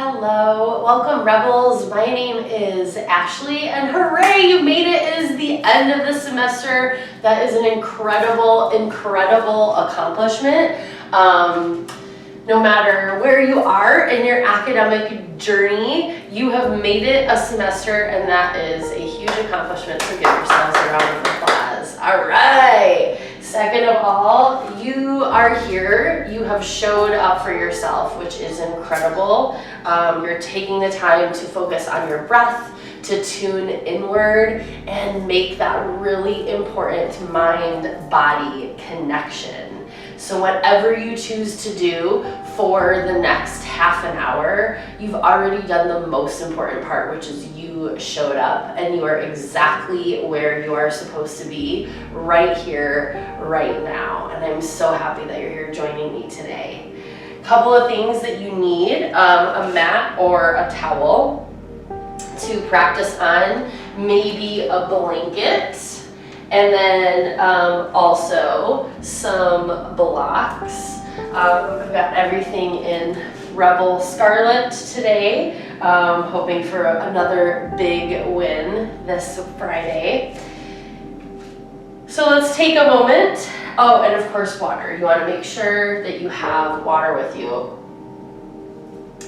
Hello, welcome Rebels. My name is Ashley and hooray, you made it. It is the end of the semester. That is an incredible accomplishment. No matter where you are in your academic journey, you have made it a semester and that is a huge accomplishment, so give yourselves a round of applause. All right. Second of all, you are here. You have showed up for yourself, which is incredible. You're taking the time to focus on your breath, to tune inward, and make that really important mind-body connection. So whatever you choose to do for the next half an hour, you've already done the most important part, which is you showed up and you are exactly where you are supposed to be right here, right now. And I'm so happy that you're here joining me today. Couple of things that you need, a mat or a towel to practice on, maybe a blanket, and then also some blocks. I've got everything in Rebel Scarlet today, hoping for another big win this Friday. So let's take a moment. Oh, and of course water. You want to make sure that you have water with you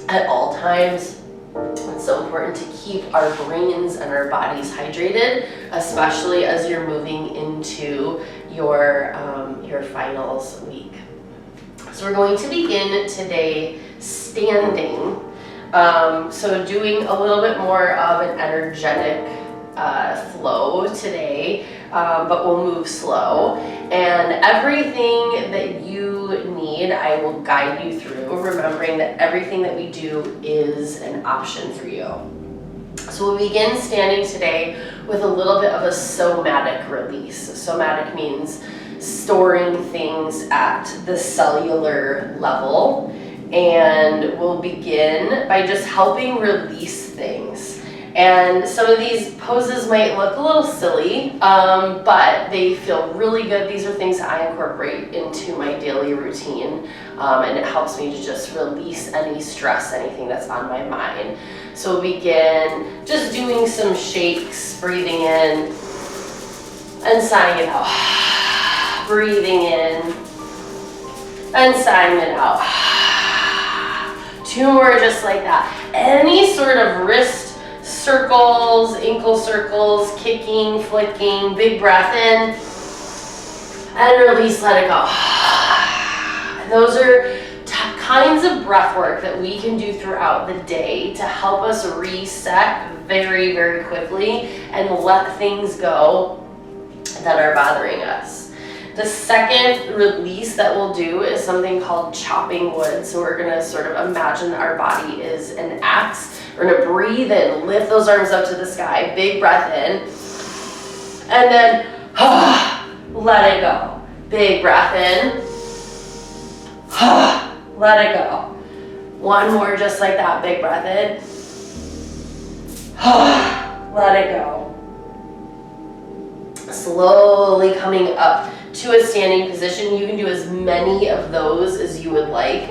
at all times. It's so important to keep our brains and our bodies hydrated, especially as you're moving into your finals week. So we're going to begin today standing. So doing a little bit more of an energetic flow today, but we'll move slow. And everything that you need, I will guide you through, remembering that everything that we do is an option for you. So we'll begin standing today with a little bit of a somatic release. Somatic means storing things at the cellular level. And we'll begin by just helping release things. And some of these poses might look a little silly, but they feel really good. These are things that I incorporate into my daily routine, and it helps me to just release any stress, anything that's on my mind. So we'll begin just doing some shakes, breathing in and sighing it out. Breathing in and sighing it out. 2 more just like that. Any sort of wrist circles, ankle circles, kicking, flicking, big breath in, and release, let it go. And those are kinds of breath work that we can do throughout the day to help us reset very, very quickly and let things go that are bothering us. The second release that we'll do is something called chopping wood. So we're gonna sort of imagine that our body is an axe. We're gonna breathe in, lift those arms up to the sky, big breath in, and then let it go. Big breath in, let it go. One more just like that, big breath in, let it go. Slowly coming up to a standing position. You can do as many of those as you would like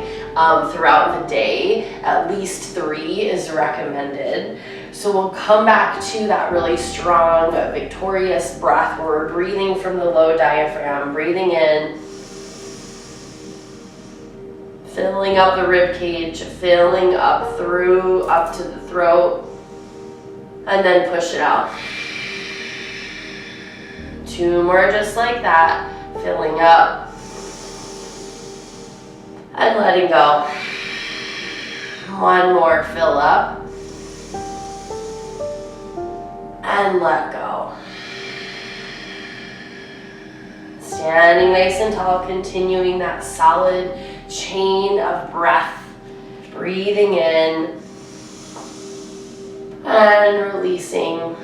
throughout the day. At least 3 is recommended. So we'll come back to that really strong, victorious breath where we're breathing from the low diaphragm, breathing in, filling up the rib cage, filling up through, up to the throat, and then push it out. 2 more just like that, filling up and letting go. 1 more, fill up and let go. Standing nice and tall, continuing that solid chain of breath, breathing in and releasing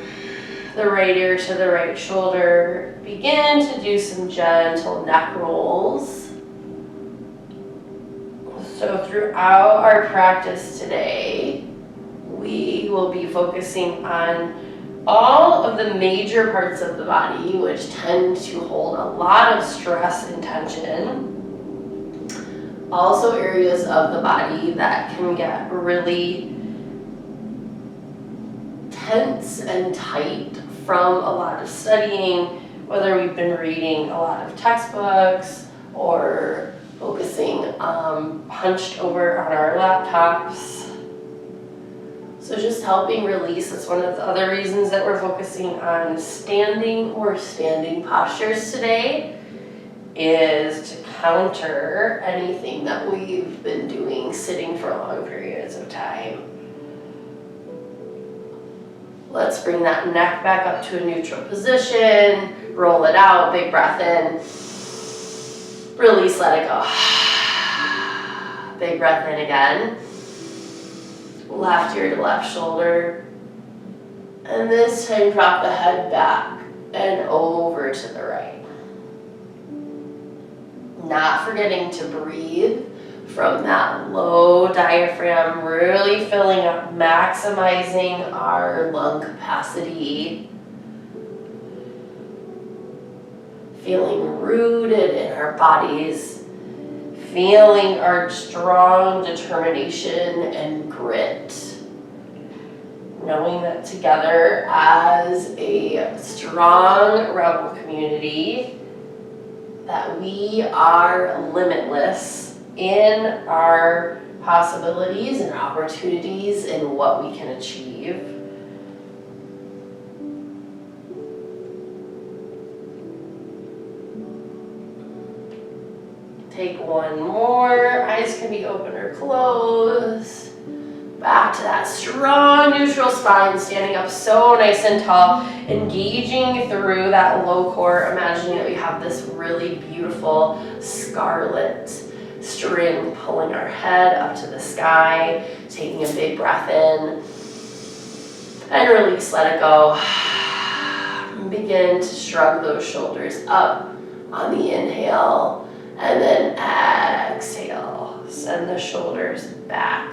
the right ear to the right shoulder. Begin to do some gentle neck rolls. So throughout our practice today, we will be focusing on all of the major parts of the body which tend to hold a lot of stress and tension, Also areas of the body that can get really tense and tight from a lot of studying, whether we've been reading a lot of textbooks or focusing hunched over on our laptops. So just helping release, that's one of the other reasons that we're focusing on standing or standing postures today, is to counter anything that we've been doing sitting for long periods of time. Let's bring that neck back up to a neutral position, roll it out, big breath in, release, let it go. Big breath in again. Left ear to left shoulder. And this time drop the head back and over to the right. Not forgetting to breathe from that low diaphragm, really filling up, maximizing our lung capacity. Feeling rooted in our bodies, feeling our strong determination and grit. Knowing that together as a strong rebel community, that we are limitless in our possibilities and opportunities in what we can achieve. Take one more. Eyes can be open or closed. Back to that strong neutral spine, standing up so nice and tall, engaging through that low core, imagining that we have this really beautiful scarlet string pulling our head up to the sky, taking a big breath in, and release, let it go. Begin to shrug those shoulders up on the inhale, and then exhale, send the shoulders back.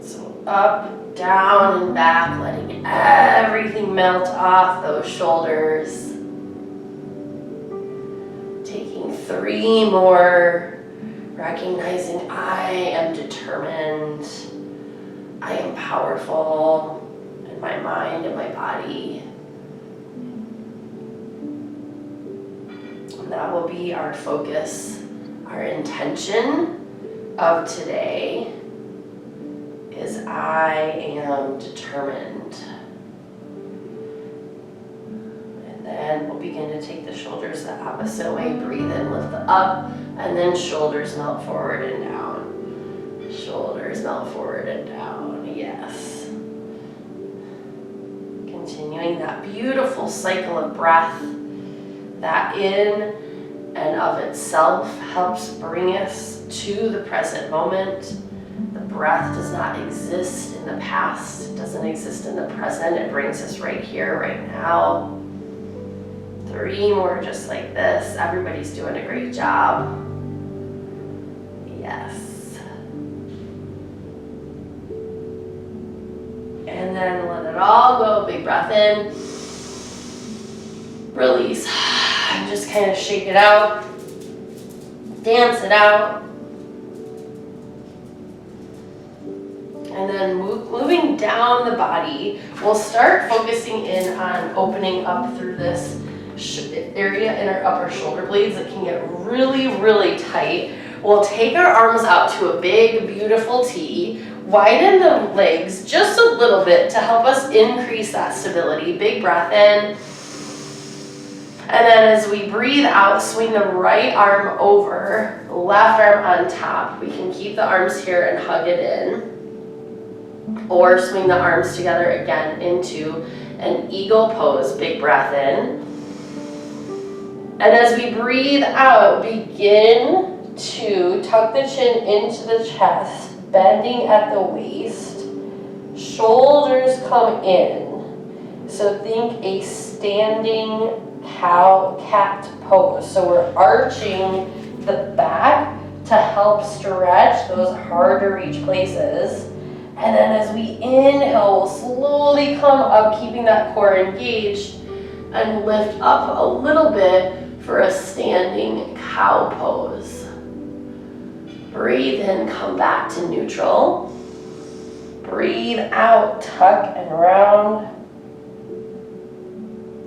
So up, down, and back, letting everything melt off those shoulders. Taking 3 more, recognizing I am determined, I am powerful in my mind and my body. And that will be our focus, our intention of today is I am determined. And then we'll begin to take the shoulders the opposite way. Breathe in, lift the up, and then shoulders melt forward and down. Shoulders melt forward and down, yes. Continuing that beautiful cycle of breath that in and of itself helps bring us to the present moment. The breath does not exist in the past, it doesn't exist in the present, it brings us right here, right now. 3 more just like this. Everybody's doing a great job. Yes. And then let it all go, big breath in. Release. And just kind of shake it out. Dance it out. And then moving down the body, we'll start focusing in on opening up through this area in our upper shoulder blades that can get really, really tight. We'll take our arms out to a big, beautiful T, widen the legs just a little bit to help us increase that stability. Big breath in. And then as we breathe out, swing the right arm over, left arm on top. We can keep the arms here and hug it in. Or swing the arms together again into an eagle pose. Big breath in. And as we breathe out, begin to tuck the chin into the chest, bending at the waist. Shoulders come in. So think a standing cow-cat pose. So we're arching the back to help stretch those hard to reach places. And then as we inhale, we'll slowly come up, keeping that core engaged, and lift up a little bit for a standing cow pose. Breathe in, come back to neutral. Breathe out, tuck and round.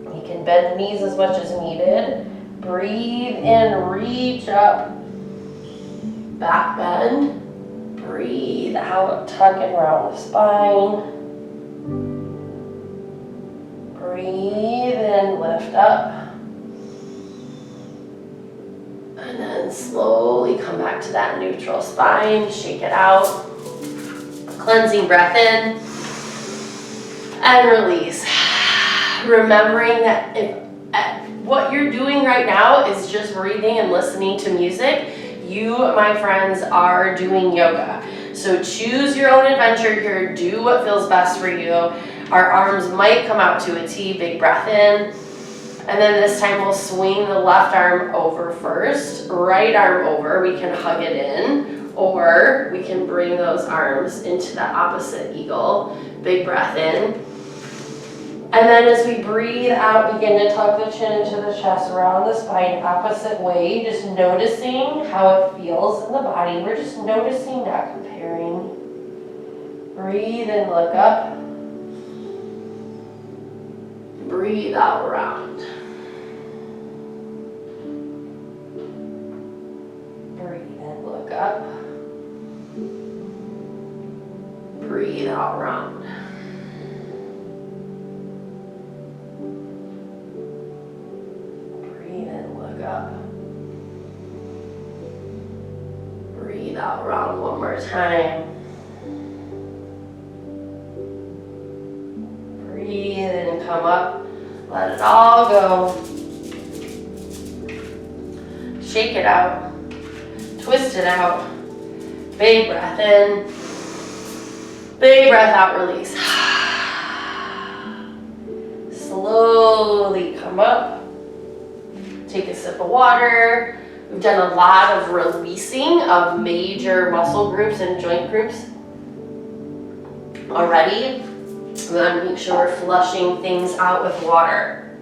You can bend the knees as much as needed. Breathe in, reach up, back bend. Breathe out, tuck and round the spine. Breathe in, lift up. And then slowly come back to that neutral spine, shake it out. Cleansing breath in and release. Remembering that if what you're doing right now is just breathing and listening to music, you, my friends, are doing yoga. So choose your own adventure here. Do what feels best for you. Our arms might come out to a T. Big breath in. And then this time we'll swing the left arm over first, right arm over. We can hug it in, or we can bring those arms into the opposite eagle. Big breath in. And then as we breathe out, begin to tuck the chin into the chest, around the spine, opposite way, just noticing how it feels in the body. We're just noticing, not comparing. Breathe in, look up. Breathe out, round. Breathe in, look up. Breathe out, round. Breathe in, look up. Breathe out, round one more time. Breathe in, come up. Let it all go. Shake it out. Twist it out. Big breath in. Big breath out, release. Slowly come up. Take a sip of water. We've done a lot of releasing of major muscle groups and joint groups already. We want to make sure we're flushing things out with water.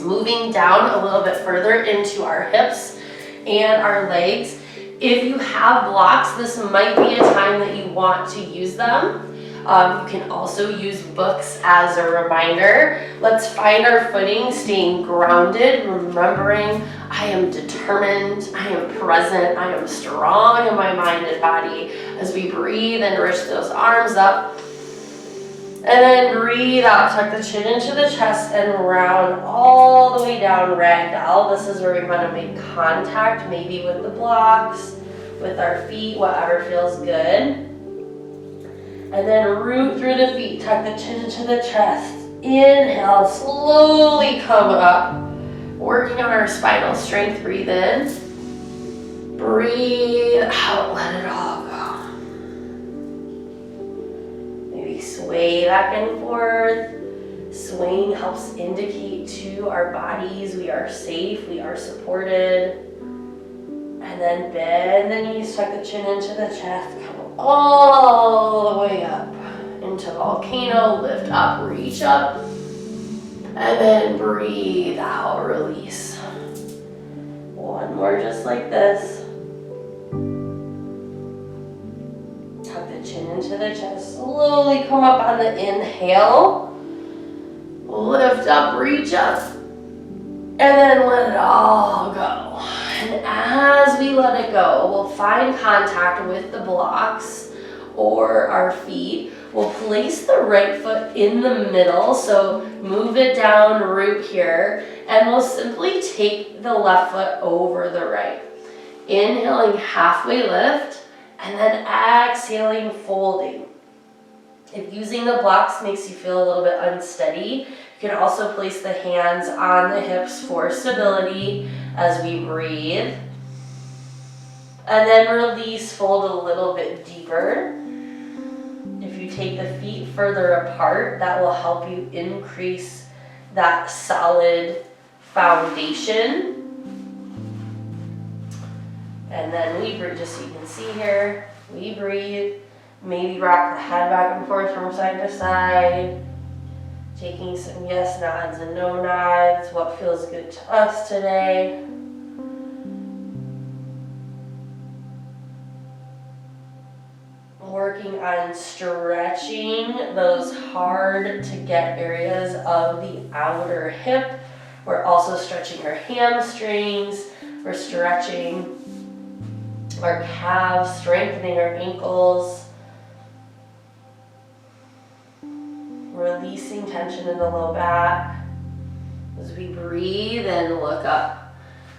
Moving down a little bit further into our hips and our legs. If you have blocks, this might be a time that you want to use them. You can also use books as a reminder. Let's find our footing, staying grounded, remembering I am determined, I am present, I am strong in my mind and body. As we breathe and reach those arms up. And then breathe out, tuck the chin into the chest and round all the way down, ragdoll. This is where we want to make contact, maybe with the blocks, with our feet, whatever feels good. And then root through the feet, tuck the chin into the chest. Inhale, slowly come up. Working on our spinal strength, breathe in. Breathe out, let it all go. Sway back and forth. Swaying helps indicate to our bodies we are safe, we are supported. And then bend the knees, tuck the chin into the chest, come all the way up into volcano, lift up, reach up, and then breathe out, release. One more just like this. Chin into the chest, slowly come up on the inhale, lift up, reach up, and then let it all go. And as we let it go, we'll find contact with the blocks or our feet. We'll place the right foot in the middle, so move it down, root here, and we'll simply take the left foot over the right. Inhaling, halfway lift. And then exhaling, folding. If using the blocks makes you feel a little bit unsteady, you can also place the hands on the hips for stability as we breathe. And then release, fold a little bit deeper. If you take the feet further apart, that will help you increase that solid foundation. And then we breathe, just so you can see here, we breathe, maybe rock the head back and forth from side to side. Taking some yes nods and no nods. What feels good to us today? Working on stretching those hard to get areas of the outer hip. We're also stretching our hamstrings. We're stretching our calves, strengthening our ankles. Releasing tension in the low back. As we breathe and look up.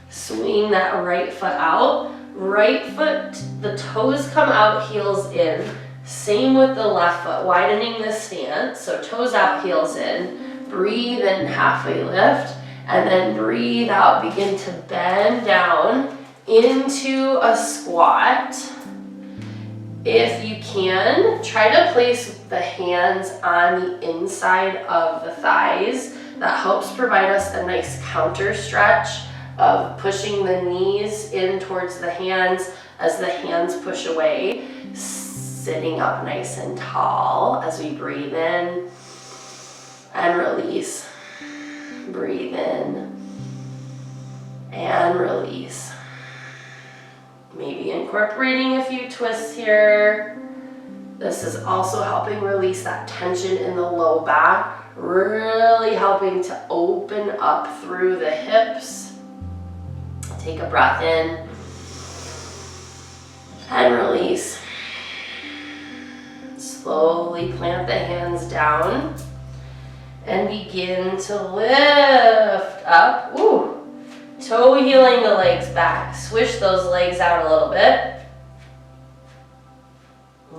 Swing that right foot out. Right foot, the toes come out, heels in. Same with the left foot, widening the stance. So toes out, heels in. Breathe in, halfway lift. And then breathe out, begin to bend down into a squat. If you can, try to place the hands on the inside of the thighs. That helps provide us a nice counter stretch of pushing the knees in towards the hands as the hands push away. Sitting up nice and tall as we breathe in and release. Breathe in and release. Maybe incorporating a few twists here. This is also helping release that tension in the low back, really helping to open up through the hips. Take a breath in and release. Slowly plant the hands down and begin to lift up. Ooh. Toe heeling the legs back. Swish those legs out a little bit.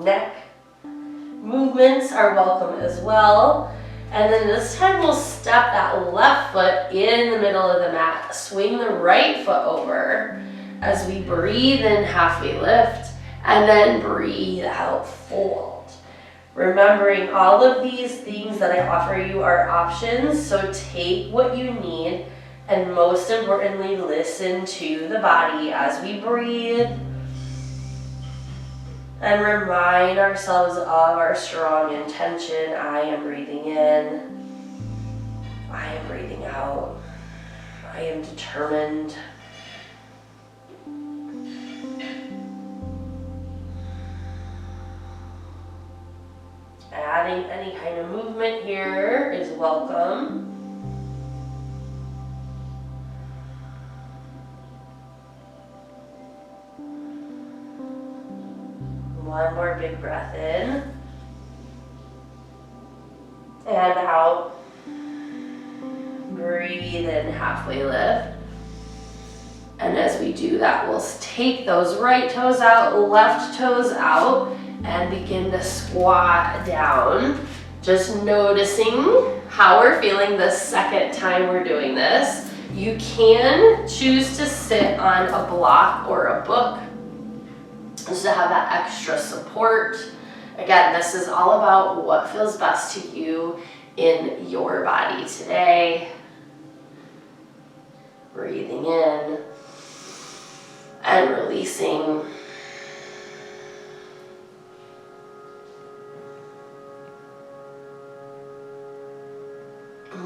Neck movements are welcome as well. And then this time we'll step that left foot in the middle of the mat. Swing the right foot over as we breathe in, halfway lift, and then breathe out, fold. Remembering all of these things that I offer you are options, so take what you need. And most importantly, listen to the body as we breathe. And remind ourselves of our strong intention. I am breathing in. I am breathing out. I am determined. Adding any kind of movement here is welcome. One more big breath in and out. Breathe in, halfway lift. And as we do that, we'll take those right toes out, left toes out, and begin to squat down. Just noticing how we're feeling the second time we're doing this. You can choose to sit on a block or a book just to have that extra support. Again, this is all about what feels best to you in your body today. Breathing in and releasing.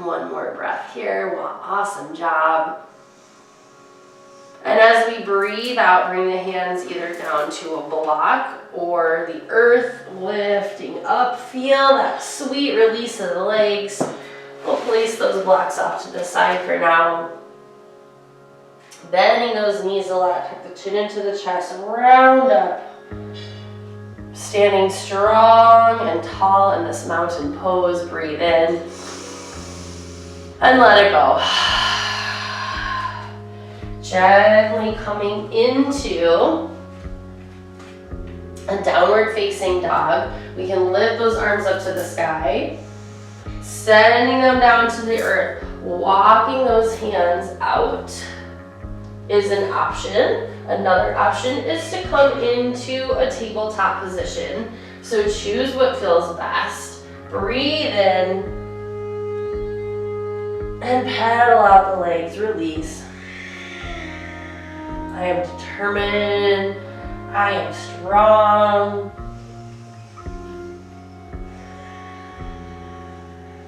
One more breath here. Well, awesome job. And as we breathe out, bring the hands either down to a block or the earth, lifting up. Feel that sweet release of the legs. We'll place those blocks off to the side for now. Bending those knees a lot. Tuck the chin into the chest. Round up. Standing strong and tall in this mountain pose. Breathe in. And let it go. Gently coming into a downward facing dog. We can lift those arms up to the sky, sending them down to the earth. Walking those hands out is an option. Another option is to come into a tabletop position. So choose what feels best. Breathe in and pedal out the legs. Release. I am determined. I am strong.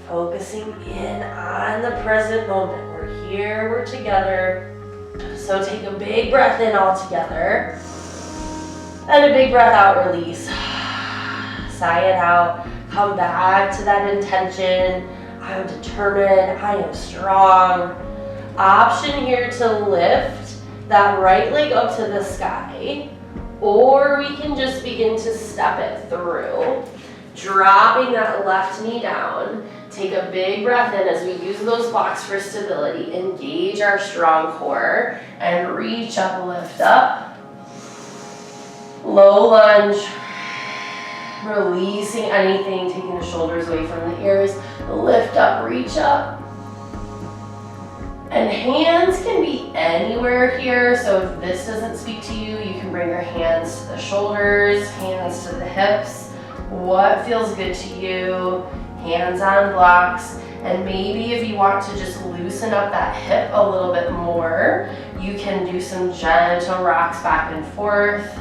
Focusing in on the present moment. We're here, we're together. So take a big breath in all together. And a big breath out, release. Sigh it out. Come back to that intention. I'm determined, I am strong. Option here to lift that right leg up to the sky, or we can just begin to step it through. Dropping that left knee down. Take a big breath in as we use those blocks for stability. Engage our strong core and reach up, lift up. Low lunge. Releasing anything, taking the shoulders away from the ears. Lift up, reach up. And hands can be anywhere here, so if this doesn't speak to you, you can bring your hands to the shoulders, hands to the hips. What feels good to you? Hands on blocks. And maybe if you want to just loosen up that hip a little bit more, you can do some gentle rocks back and forth.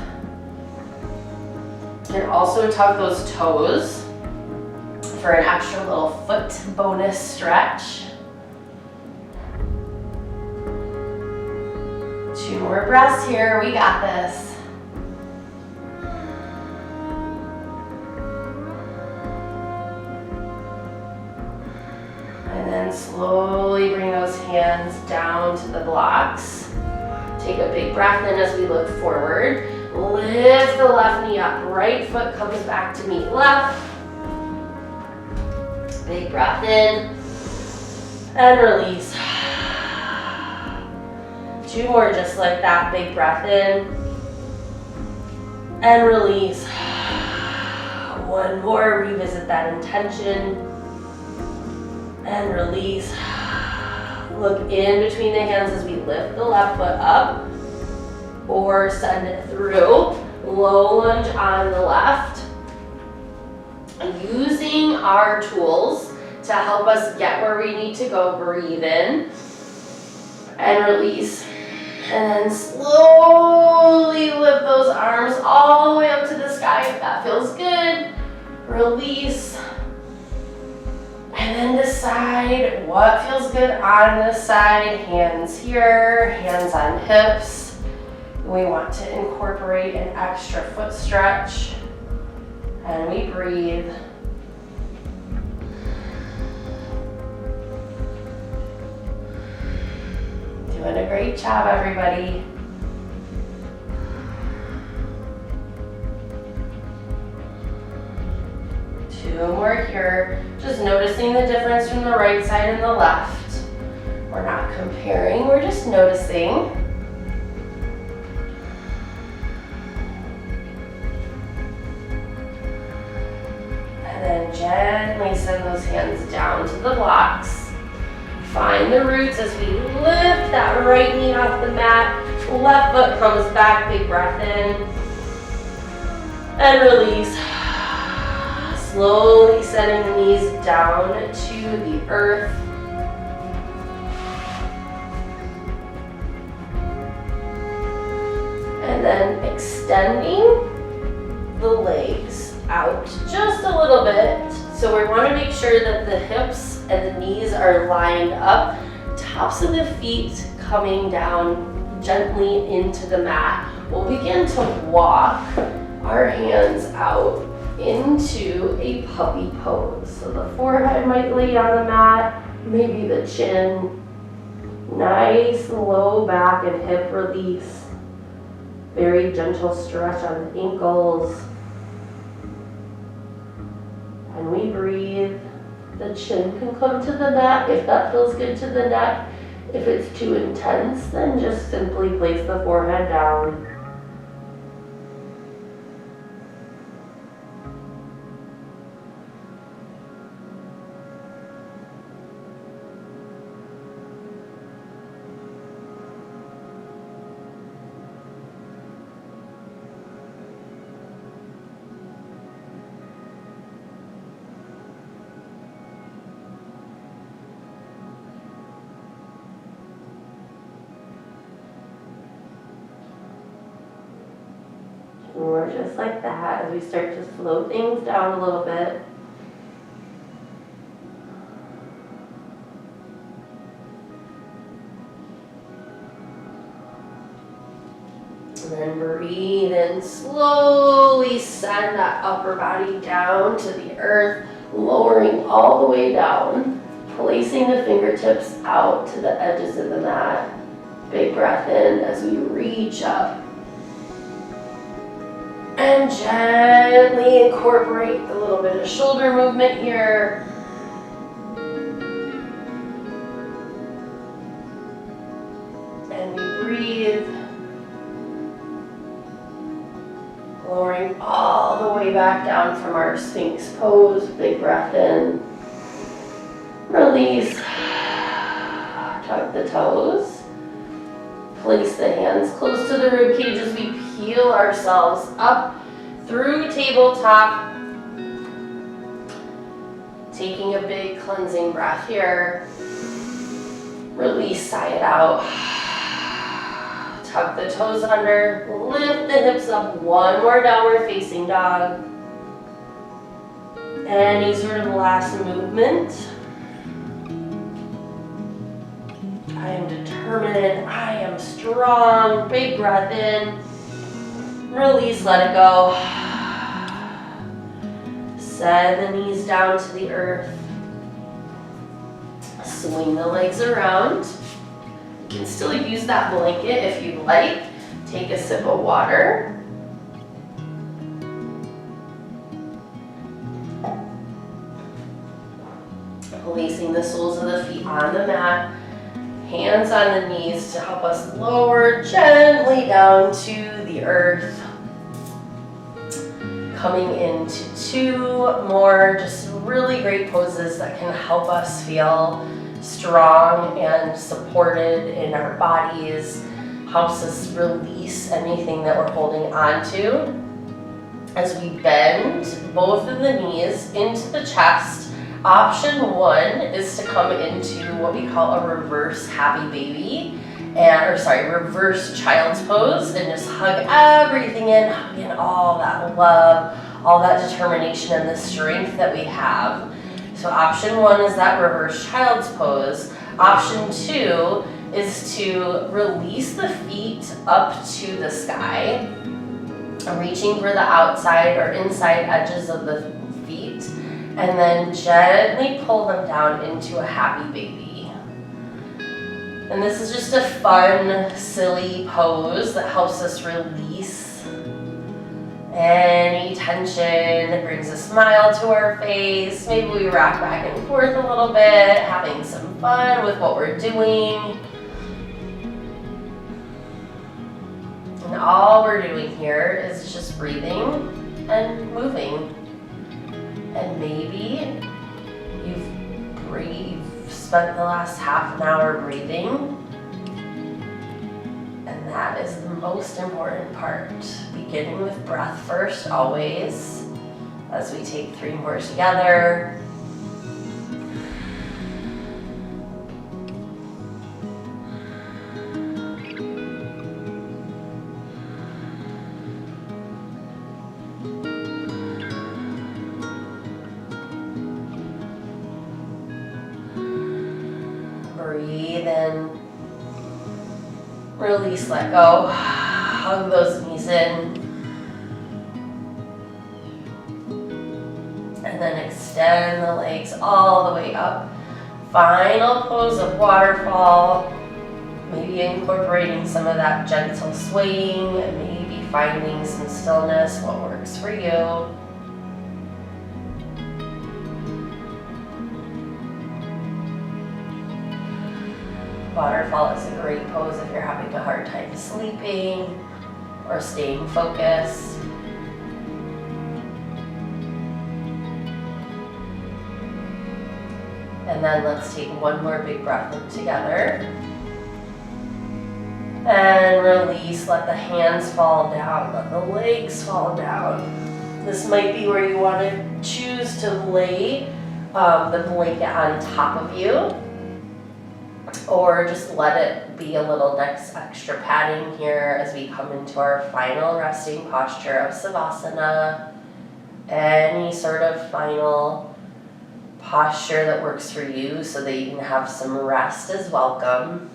You can also tuck those toes for an extra little foot bonus stretch. 2 more breaths here, we got this. And then slowly bring those hands down to the blocks. Take a big breath in as we look forward. Lift the left knee up, right foot comes back to meet left. Big breath in and release. 2 more just like that, big breath in and release. 1 more, revisit that intention and release. Look in between the hands as we lift the left foot up or send it through. Low lunge on the left. Using our tools to help us get where we need to go, breathe in and release. And then slowly lift those arms all the way up to the sky if that feels good. Release. And then decide what feels good on this side. Hands here, hands on hips. We want to incorporate an extra foot stretch. And we breathe. Doing a great job, everybody. Two more here. Just noticing the difference from the right side and the left. We're not comparing, we're just noticing. And then gently send those hands down to the blocks. Find the roots as we lift that right knee off the mat. Left foot comes back, big breath in. And release. Slowly setting the knees down to the earth. And then extending the legs out just a little bit. So we want to make sure that the hips and the knees are lined up. Tops of the feet coming down gently into the mat. We'll begin to walk our hands out into a puppy pose. So the forehead might lay on the mat, maybe the chin. Nice low back and hip release. Very gentle stretch on the ankles. And we breathe. The chin can come to the mat if that feels good to the neck. If it's too intense, then just simply place the forehead down. More just like that as we start to slow things down a little bit. And then breathe in, slowly send that upper body down to the earth, lowering all the way down, placing the fingertips out to the edges of the mat. Big breath in as we reach up. And gently incorporate a little bit of shoulder movement here. And we breathe. Lowering all the way back down from our Sphinx pose. Big breath in. Release. Tuck the toes. Place the hands close to the rib cage as we peel ourselves up through tabletop. Taking a big cleansing breath here. Release, sigh it out. Tuck the toes under, lift the hips up, one more downward facing dog. Any sort of last movement. I am determined, I am strong. Big breath in, release, let it go. Send the knees down to the earth. Swing the legs around. You can still use that blanket if you'd like. Take a sip of water. Placing the soles of the feet on the mat. Hands on the knees to help us lower gently down to the earth. Coming into two more just really great poses that can help us feel strong and supported in our bodies, helps us release anything that we're holding on to. As we bend both of the knees into the chest, option one is to come into what we call a reverse happy baby, reverse child's pose, and just hug everything in, hug in all that love, all that determination and the strength that we have. So option one is that reverse child's pose. Option two is to release the feet up to the sky, reaching for the outside or inside edges of the feet, and then gently pull them down into a happy baby. And this is just a fun, silly pose that helps us release any tension. It brings a smile to our face. Maybe we rock back and forth a little bit, having some fun with what we're doing. And all we're doing here is just breathing and moving. And maybe you've spent the last half an hour breathing. And that is the most important part. Beginning with breath first, always. As we take three more together. Breathe in. Release, let go. Hug those knees in. And then extend the legs all the way up. Final pose of waterfall. Maybe incorporating some of that gentle swaying, and maybe finding some stillness, what works for you. Waterfall is a great pose if you're having a hard time sleeping or staying focused. And then let's take one more big breath in together. And release, let the hands fall down, let the legs fall down. This might be where you want to choose to lay the blanket on top of you, or just let it be a little extra padding here as we come into our final resting posture of Savasana. Any sort of final posture that works for you so that you can have some rest is welcome.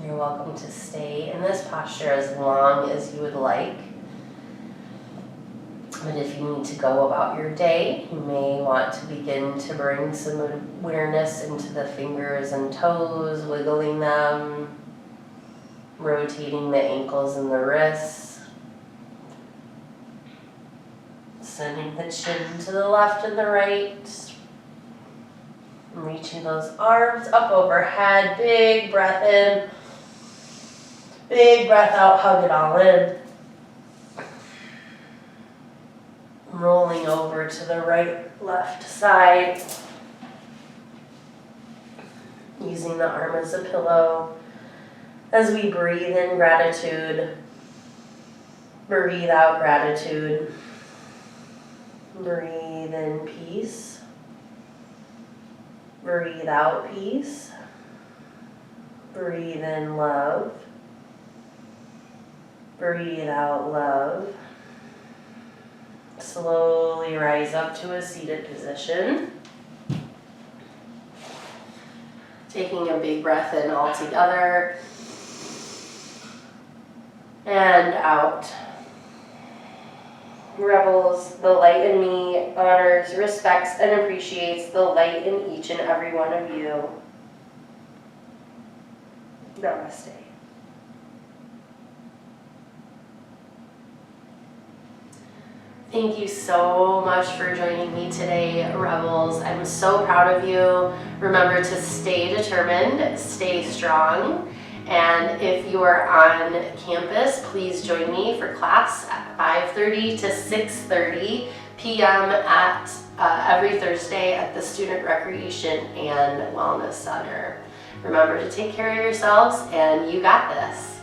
You're welcome to stay in this posture as long as you would like. But if you need to go about your day, you may want to begin to bring some awareness into the fingers and toes, wiggling them, rotating the ankles and the wrists, sending the chin to the left and the right, reaching those arms up overhead, big breath in, big breath out, hug it all in. Rolling over to the right, left side. Using the arm as a pillow. As we breathe in gratitude, breathe out gratitude. Breathe in peace. Breathe out peace. Breathe in love. Breathe out love. Slowly rise up to a seated position. Taking a big breath in all together. And out. Rebels, the light in me honors, respects, and appreciates the light in each and every one of you. Namaste. Thank you so much for joining me today, Rebels. I'm so proud of you. Remember to stay determined, stay strong, and if you are on campus, please join me for class at 5:30 to 6:30 p.m. at every Thursday at the Student Recreation and Wellness Center. Remember to take care of yourselves, and you got this.